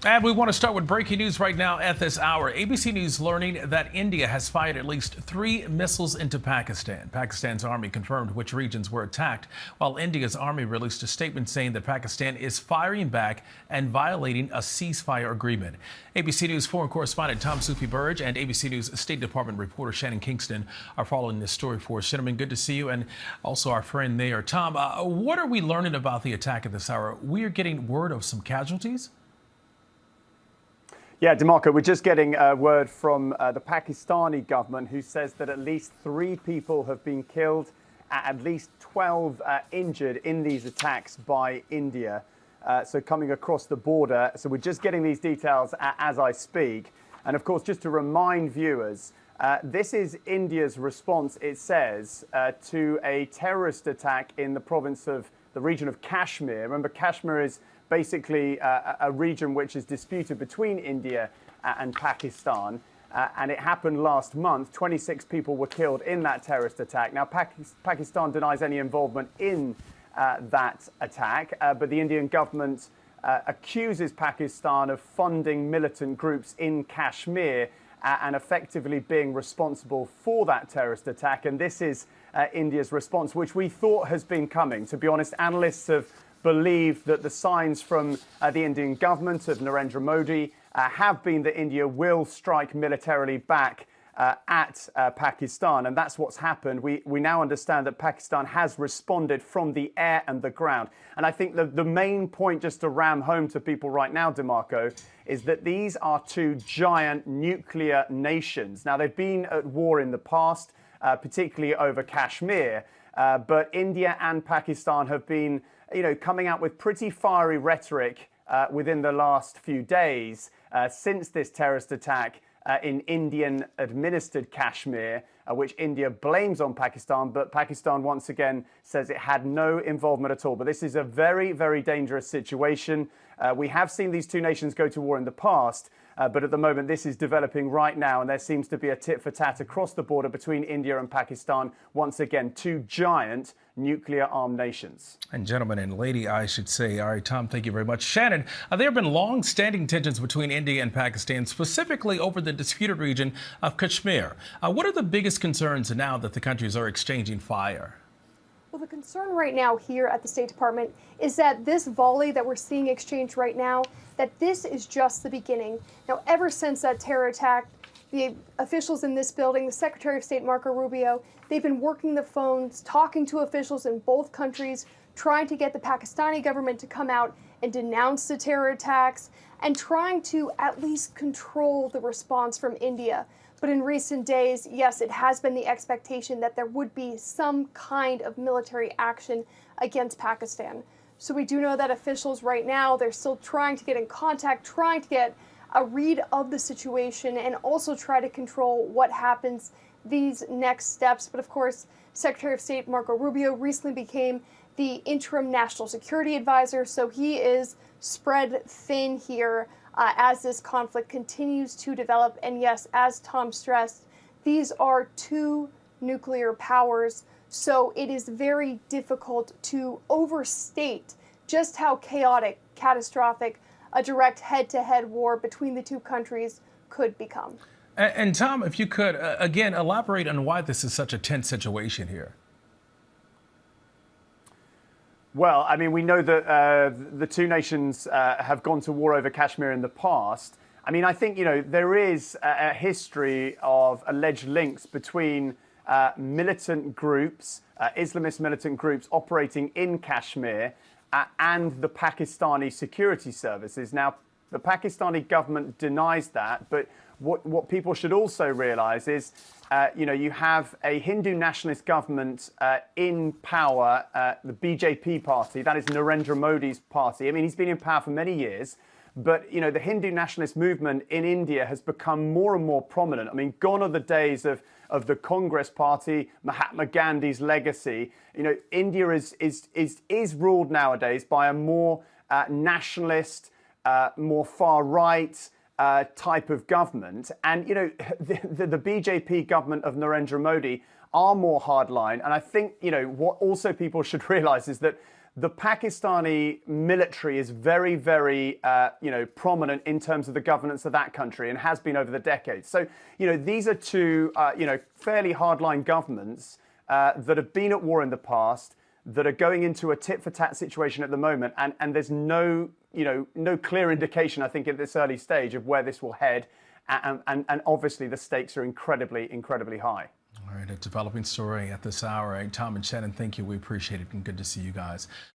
And we want to start with breaking news right now at this hour. ABC News learning that India has fired at least 3 missiles into Pakistan. Pakistan's army confirmed which regions were attacked, while India's army released a statement saying that Pakistan is firing back and violating a ceasefire agreement. ABC News foreign correspondent Tom Soufi-Burge and ABC News State Department reporter Shannon Kingston are following this story for us. Gentlemen, good to see you, and also our friend there. Tom, what are we learning about the attack at this hour? We are getting word of some casualties? Yeah, DeMarco, we're just getting word from the Pakistani government, who says that at least 3 people have been killed, at least 12 injured in these attacks by India. So coming across the border. So we're just getting these details as I speak. And of course, just to remind viewers, this is India's response, it says, to a terrorist attack in the province of the region of Kashmir. Remember, Kashmir is basically a region which is disputed between India and Pakistan. And it happened last month. 26 people were killed in that terrorist attack. Now, Pakistan denies any involvement in that attack, but the Indian government accuses Pakistan of funding militant groups in Kashmir and effectively being responsible for that terrorist attack. And this is India's response, which we thought has been coming. To be honest, analysts have believed that the signs from the Indian government of Narendra Modi have been that India will strike militarily back at Pakistan. And that's what's happened. We now understand that Pakistan has responded from the air and the ground. And I think the main point, just to ram home to people right now, DeMarco, is that these are 2 giant nuclear nations. Now, they've been at war in the past, particularly over Kashmir. But India and Pakistan have been, coming out with pretty fiery rhetoric within the last few days since this terrorist attack in Indian-administered Kashmir, which India blames on Pakistan, but Pakistan once again says it had no involvement at all. But this is a very, very dangerous situation. We have seen these 2 nations go to war in the past, but at the moment this is developing right now, and there seems to be a tit-for-tat across the border between India and Pakistan. Once again, 2 giant nuclear-armed nations. And gentlemen and lady, I should say. All right, Tom, thank you very much. Shannon, there have been long-standing tensions between India and Pakistan, specifically over the disputed region of Kashmir. What are the biggest concerns now that the countries are exchanging fire? Well, the concern right now here at the State Department is that this volley that we're seeing exchanged right now, that this is just the beginning. Now, ever since that terror attack, the officials in this building, the Secretary of State Marco Rubio, they've been working the phones, talking to officials in both countries, trying to get the Pakistani government to come out and denounce the terror attacks, and trying to at least control the response from India. But in recent days, yes, it has been the expectation that there would be some kind of military action against Pakistan. So we do know that officials right now, they're still trying to get in contact, trying to get a read of the situation, and also try to control what happens these next steps. But of course, Secretary of State Marco Rubio recently became the interim national security advisor, so he is spread thin here as this conflict continues to develop. And yes, as Tom stressed, these are 2 nuclear powers, so it is very difficult to overstate just how chaotic, catastrophic a direct head-to-head war between the 2 countries could become. And Tom, if you could, again, elaborate on why this is such a tense situation here. Well, I mean, we know that the 2 nations have gone to war over Kashmir in the past. I mean, I think, there is a history of alleged links between militant groups, Islamist militant groups operating in Kashmir and the Pakistani security services. Now, the Pakistani government denies that, but what people should also realize is, you have a Hindu nationalist government in power, the BJP party, that is Narendra Modi's party. I mean, he's been in power for many years, but, the Hindu nationalist movement in India has become more and more prominent. I mean, gone are the days of the Congress party, Mahatma Gandhi's legacy. India is ruled nowadays by a more nationalist, more far-right, type of government. And, the BJP government of Narendra Modi are more hardline. And I think, what also people should realize is that the Pakistani military is very, very, prominent in terms of the governance of that country and has been over the decades. So, these are two, fairly hardline governments that have been at war in the past, that are going into a tit-for-tat situation at the moment, and there's no clear indication, I think, at this early stage of where this will head, and obviously the stakes are incredibly, incredibly high. All right, a developing story at this hour. Tom and Shannon, thank you. We appreciate it, and good to see you guys.